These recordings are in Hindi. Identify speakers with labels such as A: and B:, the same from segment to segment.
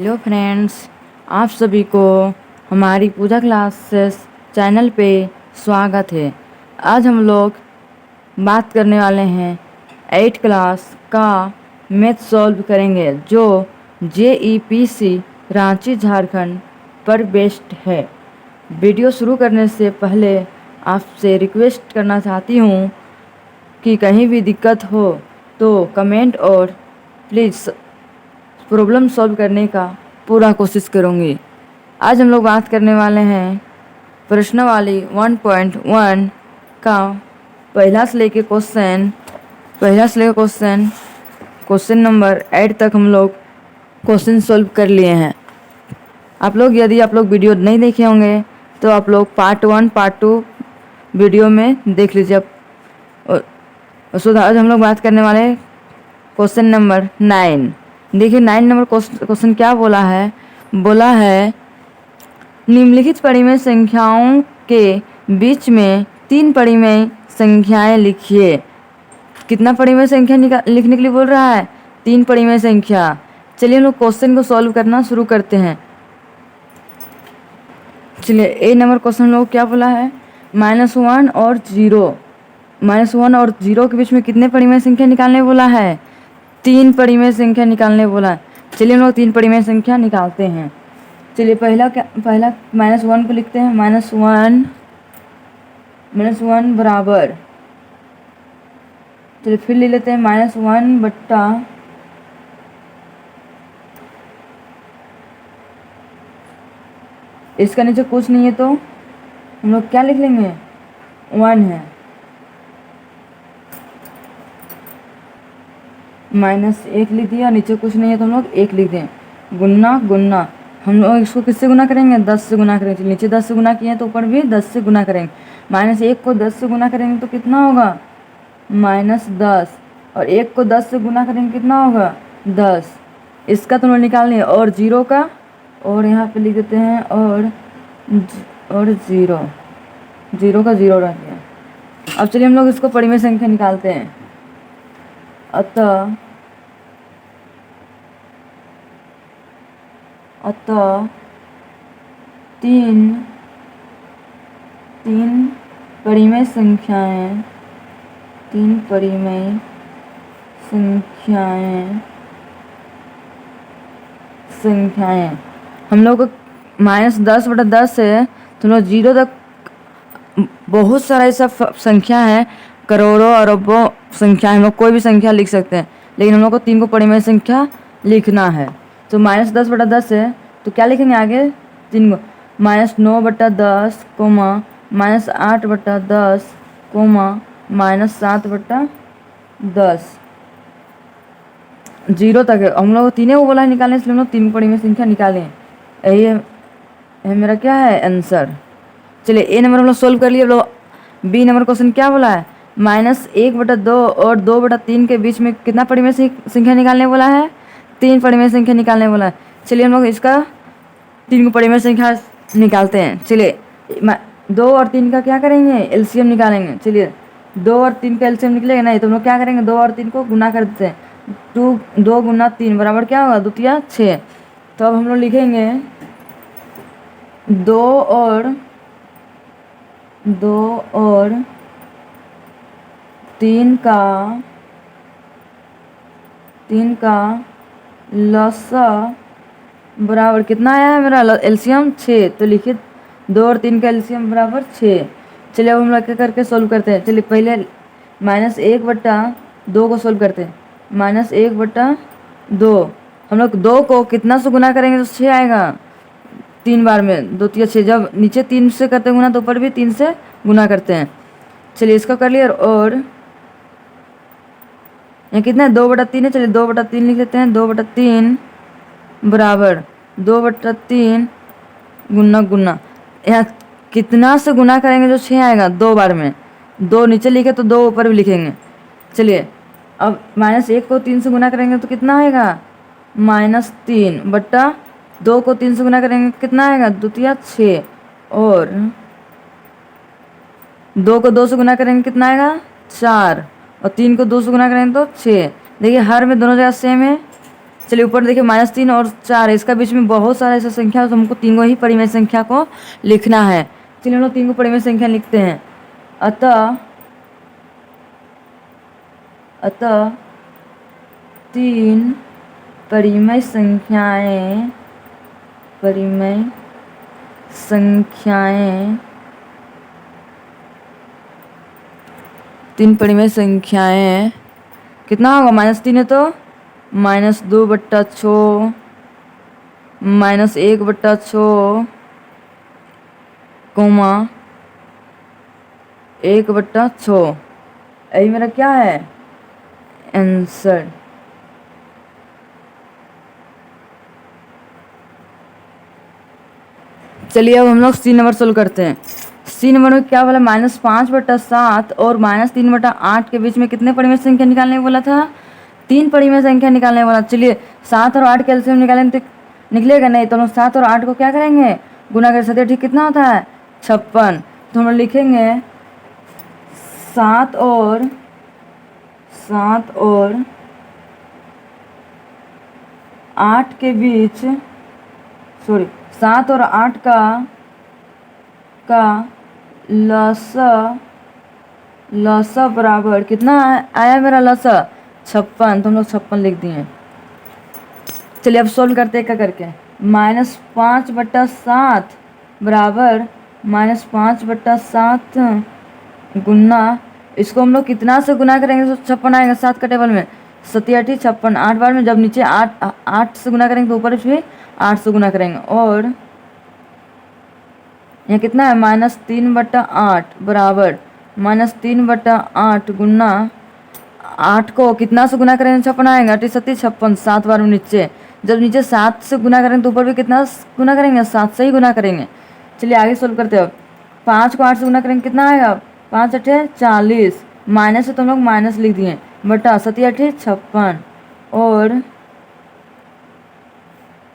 A: हेलो फ्रेंड्स, आप सभी को हमारी पूजा क्लासेस चैनल पे स्वागत है। आज हम लोग बात करने वाले हैं 8 क्लास का मैथ सॉल्व करेंगे जो JEPC रांची झारखंड पर बेस्ड है। वीडियो शुरू करने से पहले आपसे रिक्वेस्ट करना चाहती हूँ कि कहीं भी दिक्कत हो तो कमेंट और प्लीज़ प्रॉब्लम सॉल्व करने का पूरा कोशिश करूँगी। आज हम लोग बात करने वाले हैं प्रश्नावली 1.1 का पहला से लेके क्वेश्चन नंबर 8 तक हम लोग क्वेश्चन सॉल्व कर लिए हैं। यदि आप लोग वीडियो नहीं देखे होंगे तो आप लोग पार्ट 1 पार्ट 2 वीडियो में देख लीजिए। आज हम लोग बात करने वाले क्वेश्चन नंबर 9। देखिए 9 नंबर क्वेश्चन क्या बोला है निम्नलिखित परिमेय संख्याओं के बीच में 3 परिमेय संख्याएं लिखिए। कितना परिमेय संख्या लिखने के लिए बोल रहा है? 3 परिमेय संख्या। चलिए हम लोग क्वेश्चन को सॉल्व करना शुरू करते हैं। चलिए ए नंबर क्वेश्चन हम लोग क्या बोला है? -1 और 0 के बीच में कितने परिमेय संख्या निकालने बोला है? 3 परिमेय संख्या निकालने बोला है। चलिए हम लोग 3 परिमेय संख्या निकालते हैं। चलिए पहला -1 को लिखते हैं। -1 बराबर, चलिए फिर ले लेते हैं -1 बट्टा इसका नीचे कुछ नहीं है तो हम लोग क्या लिख लेंगे? 1 है। -1 लिख दिया, नीचे कुछ नहीं है तो हम लोग 1 लिख दें। गुना हम लोग इसको किससे गुना करेंगे? 10 से गुना करेंगे। नीचे 10 से गुना किए तो ऊपर भी 10 से गुना करेंगे। -1 को 10 से गुना करेंगे तो कितना होगा? -10। और 1 को 10 से गुना करेंगे कितना होगा? 10। इसका तो हम लोग निकाल लें। और 0 का, और यहाँ पे लिख देते हैं और 0 का 0 रह गया। अब चलिए हम लोग इसको परिमेय संख्या निकालते हैं। अतः 3 परिमेय संख्याएं हम लोग को -10/10 है तो हम लोग 0 तक बहुत सारा ऐसा संख्या है, करोड़ों अरबों संख्या, हम लोग कोई भी संख्या लिख सकते हैं, लेकिन हम लोग को 3 को परिमेय संख्या लिखना है। तो -10/10 है तो क्या लिखेंगे आगे? 3 को -9/10, -8/10, -7/10। 0 तक है। हम लोग 3 को बोला है निकालने, इसलिए हम लोग 3 परिमेय संख्या निकालें। यही है मेरा क्या है आंसर। चलिए ए नंबर हम लोग सोल्व कर लिए। लोग बी नंबर क्वेश्चन क्या बोला है? -1/2 और 2/3 के बीच में कितना परिमेय संख्या निकालने बोला है? 3 परिमेय संख्या निकालने बोला है। चलिए हम लोग इसका 3 को परिमेय संख्या निकालते हैं। चलिए 2 और 3 का क्या करेंगे? एलसीएम निकालेंगे। चलिए 2 और 3 का एलसीएम निकलेगा नहीं तो हम लोग क्या करेंगे? 2 और 3 को गुना कर देते हैं। 2 गुना 3 बराबर क्या होगा? 2 तिया 6। तो अब हम लोग लिखेंगे 2 और 3 का लसा बराबर कितना आया है मेरा? एलसीएम 6। तो लिखिए 2 और 3 का एलसीएम बराबर 6। चलिए अब हम लोग क्या करके सोल्व करते हैं। चलिए पहले -1/2 को सोल्व करते हैं। -1/2 हम लोग 2 को कितना से गुना करेंगे तो 6 आएगा? 3 बार में 2 तिया 6। जब नीचे 3 से करते हैं गुना तो ऊपर भी 3 से गुना करते हैं। चलिए इसका कर लिया। और यहाँ कितना है? 2/3 है। चलिए 2/3 लिख लेते हैं। 2/3 बराबर 2/3 गुना यहाँ कितना से गुना करेंगे जो 6 आएगा? 2 बार में। 2 नीचे लिखे तो 2 ऊपर भी लिखेंगे। चलिए अब -1 को 3 से गुना करेंगे तो कितना आएगा? -3 बट्टा 2 को 3 से गुना करेंगे कितना आएगा? 2 तिया 6। और 2 को 2 से गुना करेंगे कितना आएगा? 4। और 3 को 2 से गुना करेंगे तो 6। देखिए हर में दोनों जगह सेम है। चलिए ऊपर देखिए -3 और 4, इसका बीच में बहुत सारा ऐसा संख्या है, तो हमको तीनों ही परिमेय संख्या को लिखना है। चलिए हम लोग तीन को परिमेय संख्या लिखते हैं। अतः 3 परिमेय संख्याएं कितना होगा? -3 है तो -2/6 -1/6 कोमा 1/6। यही मेरा क्या है? आंसर। चलिए अब हम लोग सी नंबर सोल्व करते हैं। सी नंबर में क्या बोला? -5/7 और -3/8 के बीच में कितने परिमेय संख्या निकालने बोला था? 3 परिमेय संख्या निकालने वाला। चलिए 7 और 8 के एलसीएम निकालेंगे तो निकलेगा नहीं, तो हम लोग 7 और 8 को क्या करेंगे? गुना कर सकते। ठीक कितना होता है? 56। तो हम लोग लिखेंगे 7 और 8 के बीच, 7 और 8 का लसा बराबर कितना आया मेरा लसा? 56। तो हम लोग 56 लिख दिए। चलिए अब सोल्व करते हैं क्या करके। -5/7 बराबर -5/7 गुना, इसको हम लोग कितना से गुना करेंगे तो 56 आएगा। 7 का टेबल में 7 8 56, 8 बार में जब नीचे 8 से गुना करेंगे तो ऊपर भी 8 से गुना करेंगे। और यहाँ कितना है? -3/8 बराबर -3/8 गुना 8 को कितना से गुना करेंगे? 56 आएगा। 8 7 56, 7 बार में नीचे, जब नीचे 7 से गुना करेंगे तो ऊपर भी कितना गुना करेंगे? 7 से ही गुना करेंगे। चलिए आगे सोल्व करते हो। 5 को 8 से गुना करेंगे कितना आएगा? 5 8 40, माइनस से तो हम लोग माइनस लिख दिए, बटा 7 8 56 और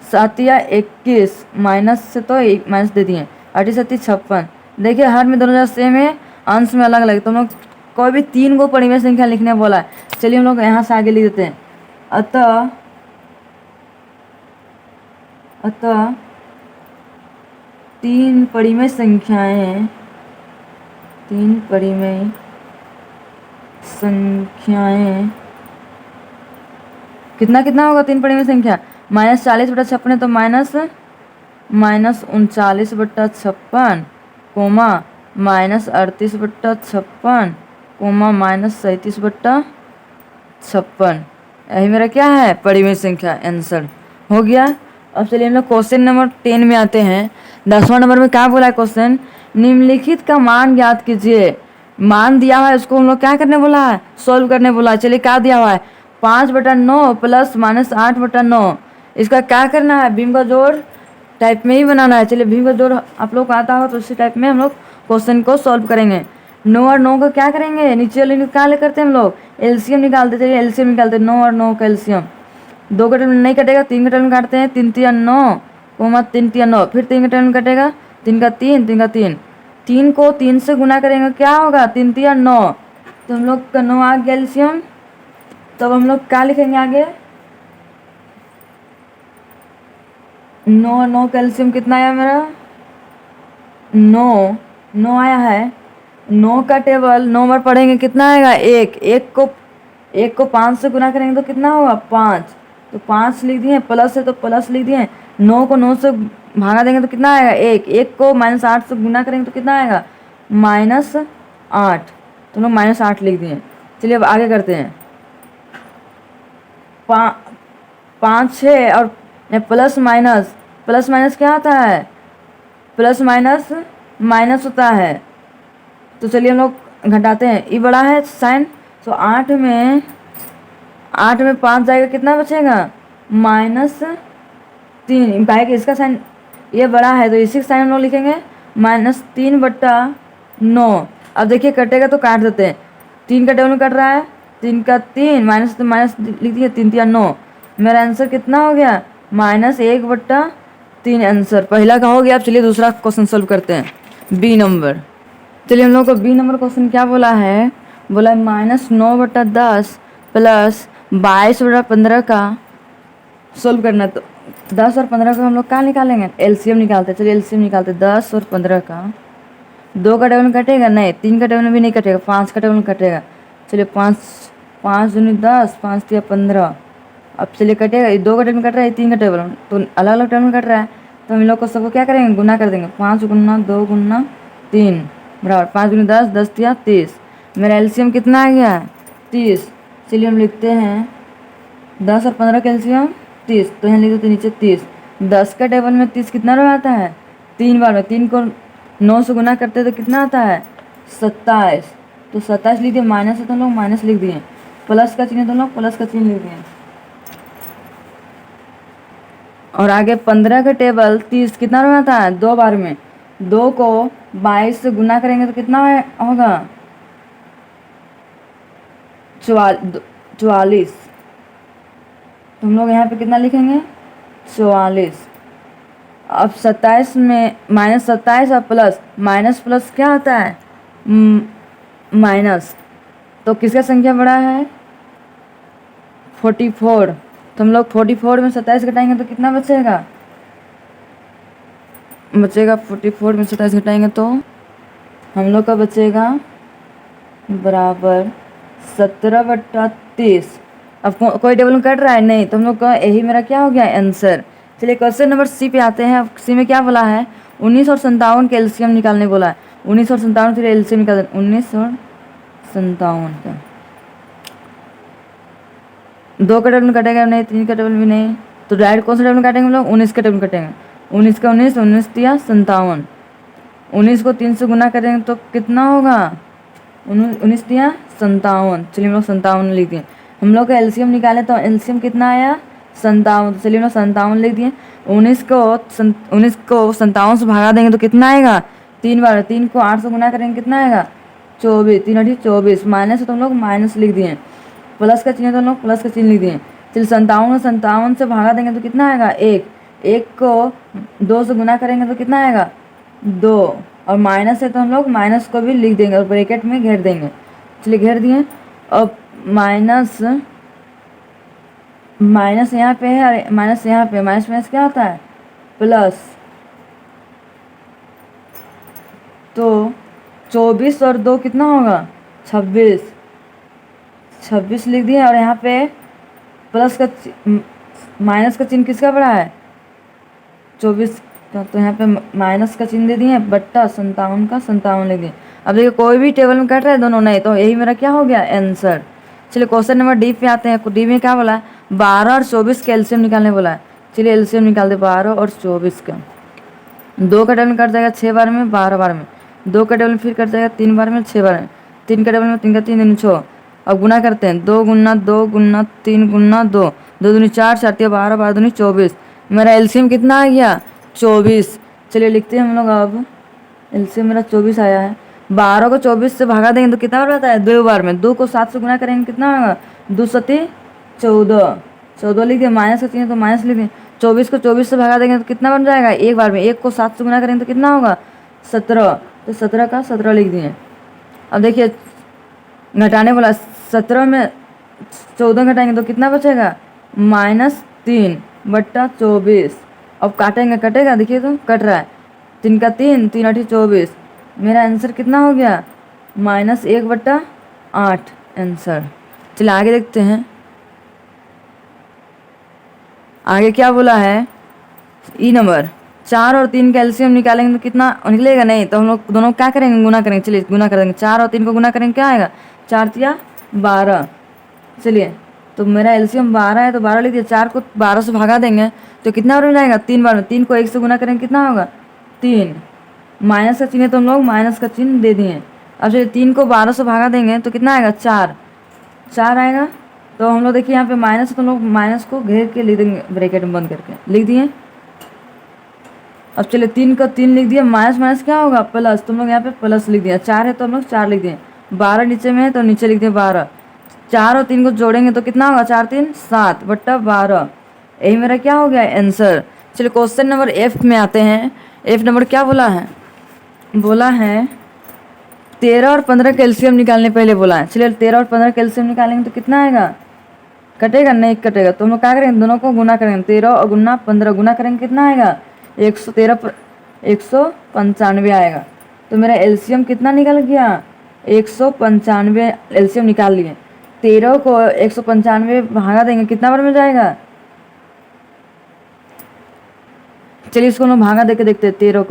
A: 7 21, माइनस से तो माइनस दे दिए, 8 7 56। देखिए हर में दोनों जगह सेम है, अंश में अलग अलग। तो हम लोग कोई भी 3 को परिमेय संख्या लिखने बोला है। चलिए हम लोग यहाँ से आगे लिख देते हैं। अतः 3 परिमेय संख्याएं कितना कितना होगा? 3 परिमेय संख्या -40/56 है तो -39/56 कोमा -38/56 कोमा -37/56। यही मेरा क्या है? परिमेय संख्या। आंसर हो गया। अब चलिए हम लोग क्वेश्चन नंबर 10 में आते हैं। 10वां नंबर में क्या बोला है क्वेश्चन? निम्नलिखित का मान ज्ञात कीजिए। मान दिया हुआ है, उसको हम लोग क्या करने बोला है? सोल्व करने बोला है। चलिए क्या दिया हुआ है? 5/9 प्लस -8/9। इसका क्या करना है? भीम का जोड़ टाइप में ही बनाना है। चलिए भीम का जोड़ आप लोग को आता हो तो उसी टाइप में हम लोग क्वेश्चन को सॉल्व करेंगे। 9 और 9 का क्या करेंगे? नीचे वाले निकाल करते हैं हम लोग, एलसीएम निकालते। चलिए एलसीएम निकालते हैं। 9 और 9 का एलसीएम 2 का टेबल नहीं कटेगा, 3 का टेबल काटते हैं। 3 3 9 कोमा 3 3 9, फिर 3 का टेबल कटेगा, 3 का 3 3 का 3। 3 को 3 से गुना करेंगे क्या होगा? 3 3 9। तो हम लोग का 9 आ गया एलसीएम। तब हम लोग क्या लिखेंगे आगे? 9 और 9 का एलसीएम कितना आया मेरा? 9 आया है। 9 का टेबल 9 बार पढ़ेंगे कितना आएगा? 1 1 को 5 से गुना करेंगे तो कितना होगा? 5। तो 5 लिख दिए, प्लस है तो प्लस लिख दिए। 9 को 9 से भागा देंगे तो कितना आएगा? 1 1 को -8 से गुना करेंगे तो कितना आएगा? -8। तो लोग -8 लिख दिए। चलिए अब आगे करते हैं। 5 6 और प्लस माइनस क्या होता है? प्लस माइनस माइनस होता है। तो चलिए हम लोग घटाते हैं। ये बड़ा है साइन, तो 8 में 5 जाएगा, कितना बचेगा? -3 पाएगा। इसका साइन ये बड़ा है तो इसी का साइन हम लोग लिखेंगे -3/9। अब देखिए कटेगा तो काट देते हैं। 3 का टेबल में कट रहा है, 3 का 3, माइनस तो माइनस लिख दिए, 3 3 9। मेरा आंसर कितना हो गया? -1/3 आंसर पहला का हो गया। अब चलिए दूसरा क्वेश्चन सोल्व करते हैं, बी नंबर। चलिए हम लोग को बी नंबर क्वेश्चन क्या बोला है? बोला है -9/10 प्लस 22/15 का सोल्व करना है। तो 10 और 15 को हम लोग क्या निकालेंगे, एलसीएम निकालते हैं। चलिए एलसीएम निकालते हैं। 10 और 15 का 2 का टेबल में कटेगा नहीं, 3 का टेबल में भी नहीं कटेगा, 5 का टेबल में कटेगा। चलिए 5 5 दूनी 10, 5 तिया 15। अब चलिए कटेगा, 2 का टेबल में कट रहा है, 3 का टेबल में, तो अलग अलग टेबल में कट रहा है। तो हम लोग को सबको क्या करेंगे, गुना कर देंगे। 5 गुना 2 गुना 3 बराबर 5 गुना 10, 10 तिया 30। मेरा एलसीएम कितना आ गया, 30। चलिए हम लिखते हैं 10 और 15 का एलसीएम 30, तो यहाँ लिख देते नीचे 30। 10 का टेबल में 30 कितना बार आता है, 3 बार में। 3 को 9 से गुना करते तो कितना आता है, 27। तो 27 लिख दिए, माइनस है तो हम लोग माइनस लिख दिए, प्लस का चिन्ह है तो हम लोग प्लस का चिन्ह लिख दिए। और आगे 15 का टेबल 30 कितना बार में आता है, 2 बार में। 2 को 22 से गुना करेंगे तो कितना होगा, 44। तो हम लोग यहाँ पे कितना लिखेंगे, 44। अब 27 में माइनस 27 और प्लस, माइनस प्लस क्या होता है, माइनस। तो किसका संख्या बड़ा है, 44। तो हम लोग 44 में 27 घटाएंगे तो कितना बचेगा, 44 में 27 घटाएंगे तो हम लोग का बचेगा बराबर 17/23। अब कोई टेबल में कट रहा है नहीं, तो हम लोग का यही मेरा क्या हो गया, आंसर। चलिए क्वेश्चन नंबर सी पे आते हैं। अब सी में क्या बोला है, 19 और 57 के एलसीएम निकालने बोला है। 19 और 57 के एलसीएम निकाल, 19 और 57 का 2 का टेबल में कटेगा नहीं, 3 का टेबल भी नहीं, तो डायरेक्ट कौन सा टेबल में काटेंगे हम लोग, 19 का टेबल में कटेंगे। 19 का 19, 19 तिया 57। 19 को 3 से गुना करेंगे तो कितना होगा, 19 तिया 57। चलिए हम लोग 57 लिख दिए। हम लोग का एलसीएम निकाले तो एलसीएम कितना आया, 57। तो चलिए हम लोग 57 लिख दिए। 19 को 57 से भगा देंगे तो कितना आएगा, 3 बार। 3 को 8 से गुना करेंगे कितना आएगा, 24। 3 8 24, माइनस है तो हम लोग माइनस लिख दिए, प्लस का चिन्ह तो हम लोग प्लस का चिन्ह लिख दिए। चलिए 57 से भागा देंगे तो कितना आएगा, 1। 1 को 2 से गुना करेंगे तो कितना आएगा, 2। और माइनस है तो हम लोग माइनस को भी लिख देंगे और ब्रैकेट में घेर देंगे। चलिए घेर दिए। अब माइनस यहाँ पे है और माइनस यहाँ पे, माइनस माइनस क्या होता है, प्लस। तो 24 और 2 कितना होगा, 26। 26 लिख दिए। और यहाँ पे प्लस का माइनस का चिन्ह किसका बड़ा है, 24 का, तो यहाँ पे माइनस का चिन्ह दे दिए, बट्टा 57 का 57 लिख दिए। अब देखिए कोई भी टेबल में कट रहा है दोनों नहीं, तो यही मेरा क्या हो गया, आंसर। चलिए क्वेश्चन नंबर डी पे आते हैं। डी में क्या बोला है, 12 और 24 का एलसीएम निकालने बोला है। चलिए एलसीएम निकाल दे, 12 और 24 का। 2 का टेबल में कट जाएगा 6 बार में, 12 बार में। 2 का टेबल में फिर कट जाएगा 3 बार में, 6 बार में। 3 का टेबल में 3 का 3 दिन 6। अब गुना करते हैं, 2 गुना 2 गुना 3 गुना 2, 2 दूनी 4, 4 तिया 12, 12 दूनी 24। मेरा एलसीएम कितना आ गया, 24। चलिए लिखते हैं हम लोग, अब एलसीएम मेरा 24 आया है। 12 को 24 से भागा देंगे तो कितना बार आता है, 2 बार में। 2 को 7 से गुना करेंगे कितना होगा, 2 सती 14। 14 लिख दिए, माइनस का चिन्ह तो माइनस लिख दिए। 24 को 24 से भगा देंगे तो कितना बन जाएगा, 1 बार में। 1 को 7 से गुना करेंगे तो कितना होगा, 17। तो 17 का 17 लिख दिए। अब देखिए घटाने बोला, 17 में 14 घटाएंगे तो कितना बचेगा, -3 बट्टा 24। अब काटेंगे, कटेगा, देखिए तो कट रहा है। 3 का 3, 3 8 24। मेरा आंसर कितना हो गया, -1 बट्टा 8 आंसर। चलिए आगे देखते हैं। आगे क्या बोला है, ई नंबर 4 और 3 का एलसीएम निकालेंगे तो कितना निकलेगा, नहीं तो हम लोग दोनों क्या करेंगे, गुना करेंगे। चलिए गुना कर देंगे, 4 और 3 को गुना करेंगे क्या आएगा, 4 तिया 12। चलिए तो मेरा एलसीएम 12 है तो 12 लिख दिया। 4 को 12 से भागा देंगे तो कितना बार में जाएगा, 3 बार में। 3 को 1 से गुना करेंगे कितना होगा, 3। माइनस का चिन्ह है तो हम लोग माइनस का चिन्ह दे दिए। अब चलिए 3 को 12 से भागा देंगे तो कितना आएगा, 4 आएगा। तो हम लोग देखिए यहाँ पे माइनस है तो हम लोग माइनस को घेर के लिख देंगे, ब्रैकेट में बंद करके लिख दिए। अब चलिए 3 का 3 लिख दिया, माइनस माइनस क्या होगा, प्लस। तो हम लोग यहाँ पे प्लस लिख दिया। 4 है तो हम लोग 4 लिख दिए। 12 नीचे में है तो नीचे लिख दिए 12। 4 और 3 को जोड़ेंगे तो कितना होगा, 4 3 7 बट्टा 12। यही मेरा क्या हो गया, आंसर। चलिए क्वेश्चन नंबर एफ में आते हैं। एफ नंबर क्या बोला है, बोला है 13 और 15 कैल्शियम निकालने पहले बोला है। चलिए 13 और 15 कैल्शियम निकालेंगे तो कितना आएगा, कटेगा नहीं कटेगा, तो हम लोग क्या करेंगे, दोनों को गुना करेंगे। 13 और गुना 15 गुना करेंगे कितना आएगा, 113 195 आएगा। तो मेरा एलसीएम कितना निकल गया, 195 एलसीएम निकाल लिए। 13 को 195 भागा देंगे कितना बार मिल जाएगा, चलिए इसको हम भागा दे के देखते हैं। 13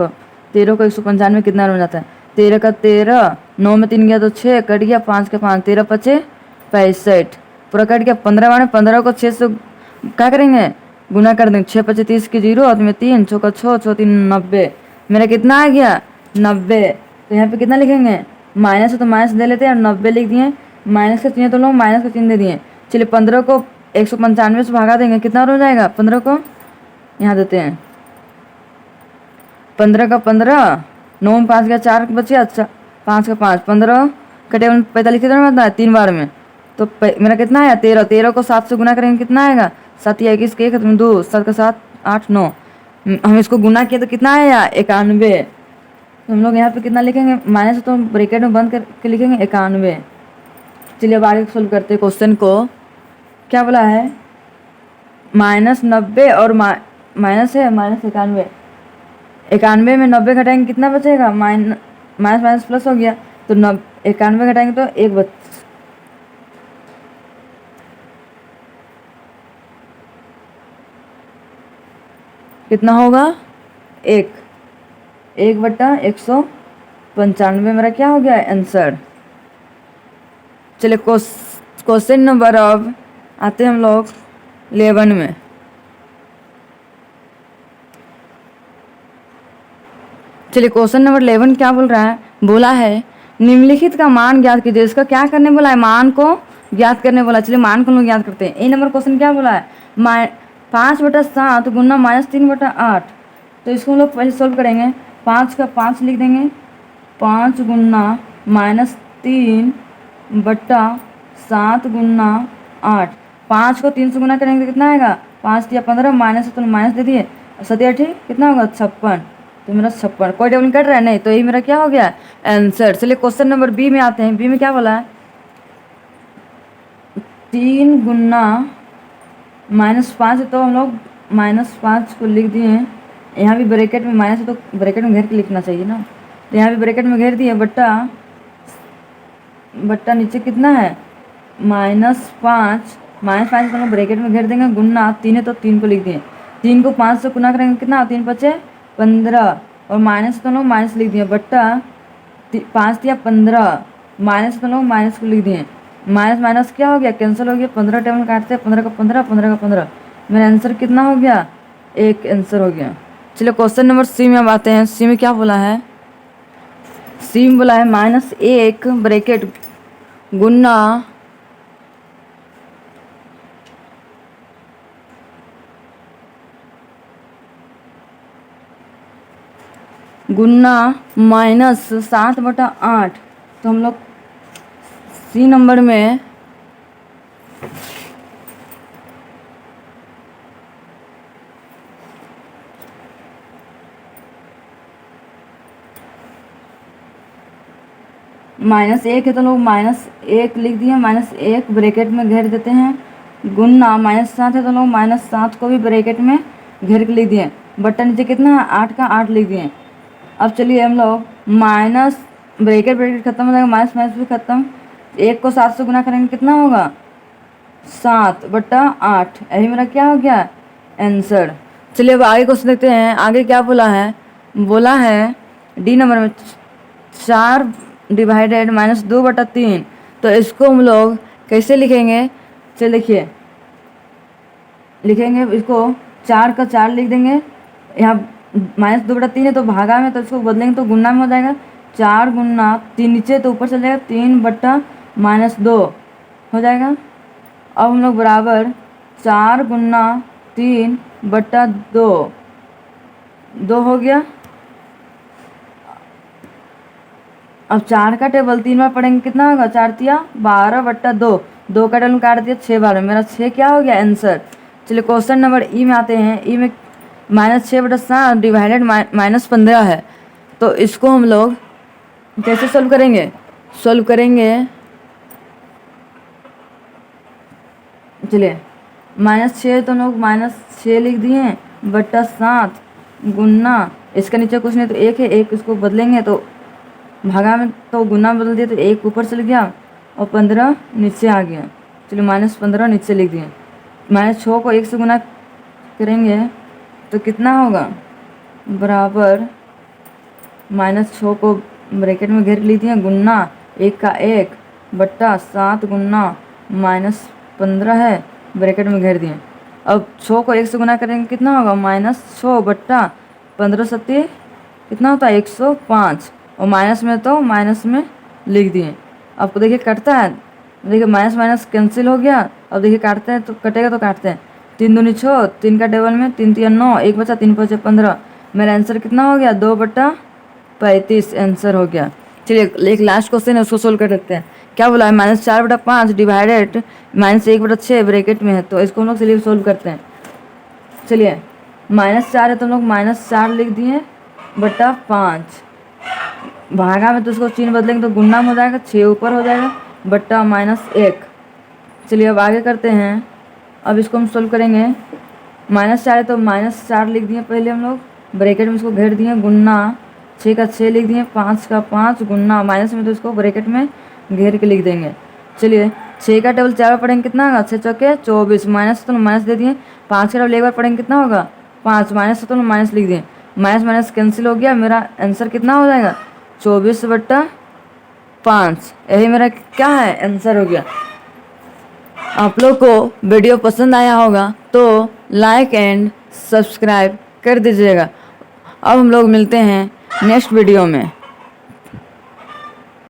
A: को 195 कितना बन जाता है, 13 का 13, 9 में 3 गया तो 6, कट गया 5 का 5, 13 पचे 65, पूरा कट गया। 15 बार 15 को 6 से क्या करेंगे, गुना कर देंगे। 6 पचे 30 की 0, और में 3, 6 का 6, 6 3 90, मेरा कितना आ गया 90। तो यहाँ पे कितना लिखेंगे, माइनस है तो माइनस दे लेते हैं, और 90 लिख दिए। माइनस का चिन्ह तो लोग माइनस का चिन्ह दे दिए। चलिए 15 को 195 से भागा देंगे कितना हो जाएगा, 15 को यहाँ देते हैं, 15 का 15, 9 में 5 गया 4 बचे, अच्छा 5 का 5, 15 कटे 45 कितना बनता है 3 बार में। तो मेरा कितना आया 13, 13 को 7 से गुना करेंगे कितना आएगा, 7 या 21 के 1 2, 7 का 7 8 9, हम इसको गुना किए तो कितना आया 91। तो हम लोग यहाँ पे कितना लिखेंगे, माइनस तो ब्रैकेट में बंद करके लिखेंगे 91। चलिए अब आगे सोल्व करते हैं क्वेश्चन को। क्या बोला है, -90 और माइनस है -91, 91 में 90 घटाएंगे कितना बचेगा, माइनस माइनस प्लस हो गया। तो 91 घटाएंगे तो 1 बच, कितना होगा 1/195 मेरा क्या हो गया आंसर। चलिए क्वेश्चन नंबर अब आते हैं हम लोग 11 में। चलिए क्वेश्चन नंबर 11 क्या बोल रहा है, बोला है निम्नलिखित का मान ज्ञात कीजिए। इसका क्या करने बोला है, मान को ज्ञात करने बोला। चलिए मान को हम लोग ज्ञात करते हैं। ए नंबर क्वेश्चन क्या बोला है, 5/7 गुना -3/8। तो इसको हम लोग पहले सोल्व करेंगे। 5 का 5 लिख देंगे, 5 गुना -3/7 गुना 8। 5 को 3 से गुना करेंगे तो कितना आएगा, 5 या 15, माइनस तो माइनस दे दिए, 7 या 8 कितना होगा 56। तो मेरा 56, कोई टेबल कट रहा है नहीं, तो ये मेरा क्या हो गया आंसर। चलिए क्वेश्चन नंबर बी में आते हैं। बी में क्या बोला है, 3 गुना -5 है तो हम लोग -5 को लिख दिए हैं। यहाँ भी ब्रैकेट में माइनस है तो ब्रैकेट में घेर के लिखना चाहिए ना, तो यहाँ भी ब्रैकेट में घेर दिए, बट्टा नीचे कितना है -5, -5 तो हम लोग ब्रैकेट में घेर देंगे, गुना 3 है तो 3 को लिख दिए। 3 को 5 से गुना करेंगे कितना, 3 बचे 15, और माइनस तो लोग माइनस लिख दिए, बट्टा 5 या 15, माइनस तो लोग माइनस को लिख दिए। माइनस माइनस क्या हो गया, कैंसिल हो गया। 15 टेबल काटते हैं, 15 का 15, 15 का 15, मेरा आंसर कितना हो गया, 1 आंसर हो गया। चलिए क्वेश्चन नंबर सी में अब आते हैं। सी में क्या बोला है, सी में बोला है -1 ब्रैकेट गुना -7/8। तो हम लोग सी नंबर में -1 है तो लोग -1 लिख दिए, -1 ब्रैकेट में घेर देते हैं, गुना -7 है तो लोग -7 को भी ब्रैकेट में घेर के लिख दिए, बट्टा नीचे कितना है 8 का 8 लिख दिए। अब चलिए हम लोग माइनस ब्रैकेट खत्म हो जाएगा, माइनस माइनस भी खत्म, 1 को 7 से गुना करेंगे कितना होगा 7/8। यही मेरा क्या हो गया आंसर। चलिए अब आगे क्वेश्चन देखते हैं। आगे क्या बोला है, बोला है डी नंबर में 4 डिवाइडेड -2/3। तो इसको हम लोग कैसे लिखेंगे, चलिए देखिए लिखेंगे इसको, 4 का 4 लिख देंगे, यहाँ -2/3 है तो भागा में, तो इसको बदलेंगे तो गुना में हो जाएगा, 4 गुना 3 नीचे तो ऊपर चल जाएगा, 3/-2 हो जाएगा। अब हम लोग बराबर 4 गुना 3/2, 2 हो गया। अब 4 का टेबल 3 बार पढ़ेंगे कितना होगा, 4 तिया 12/2, 2 का टेबल काट दिया 6 बार में, मेरा 6 क्या हो गया आंसर। चलिए क्वेश्चन नंबर ई में आते हैं। ई में -6/7 डिवाइडेड -15 है, तो इसको हम लोग कैसे सोल्व करेंगे, चलिए -6 तो हम लोग -6 लिख दिए बट्टा 7 गुन्ना, इसके नीचे कुछ नहीं तो 1 है, 1 इसको बदलेंगे तो भागा में तो गुना बदल दिया तो 1 ऊपर चल गया और 15 नीचे आ गया। चलिए -15 नीचे लिख दिए। -6 को 1 से गुना करेंगे तो कितना होगा, बराबर -6 को ब्रैकेट में घेर ली दिए गुन्ना 1 का 1 बट्टा 7 गुन्ना -15 है ब्रैकेट में घेर दिए। अब 6 को 1 से गुना करेंगे कितना होगा, -6 बट्टा 15 सत्ती कितना होता है 105 और माइनस में तो माइनस में लिख दिए। आपको देखिए कटता है, देखिए माइनस माइनस कैंसिल हो गया। अब देखिए काटते हैं तो कटेगा तो काटते हैं 3 दूनी 6, 3 का टेबल में 3 3 9, 1 बचा 3 5 15। मेरा आंसर कितना हो गया 2/35 आंसर हो गया। चलिए एक लास्ट क्वेश्चन है उसको सोल्व कर देते हैं। क्या बोला है -4/5 डिवाइडेड -1/6 ब्रैकेट में है, तो इसको हम लोग चलिए सोल्व करते हैं। चलिए -4 है तो हम लोग -4 लिख दिए बट्टा 5, भागा में तो उसको चिन्ह बदलेंगे तो गुन्ना में हो जाएगा 6 ऊपर हो जाएगा बट्टा -1। चलिए अब आगे करते हैं। अब इसको हम सोल्व करेंगे। -4 है तो -4 लिख दिए पहले हम लोग, ब्रैकेट में इसको घेर दिए गुन्ना 6 का 6 लिख दिए 5 का 5 गुन्ना माइनस में तो इसको ब्रैकेट में घेर के लिख देंगे। चलिए 6 का टेबल 4 बार पढ़ेंगे कितना होगा 6 चौके 24, माइनस तो माइनस दे दिए। 5 का टेबल 1 बार पढ़ेंगे कितना होगा 5, माइनस तो माइनस लिख दिए, माइनस माइनस कैंसिल हो गया। मेरा आंसर कितना हो जाएगा 24/5। यही मेरा क्या है आंसर हो गया। आप लोग को वीडियो पसंद आया होगा तो लाइक एंड सब्सक्राइब कर दीजिएगा। अब हम लोग मिलते हैं नेक्स्ट वीडियो में।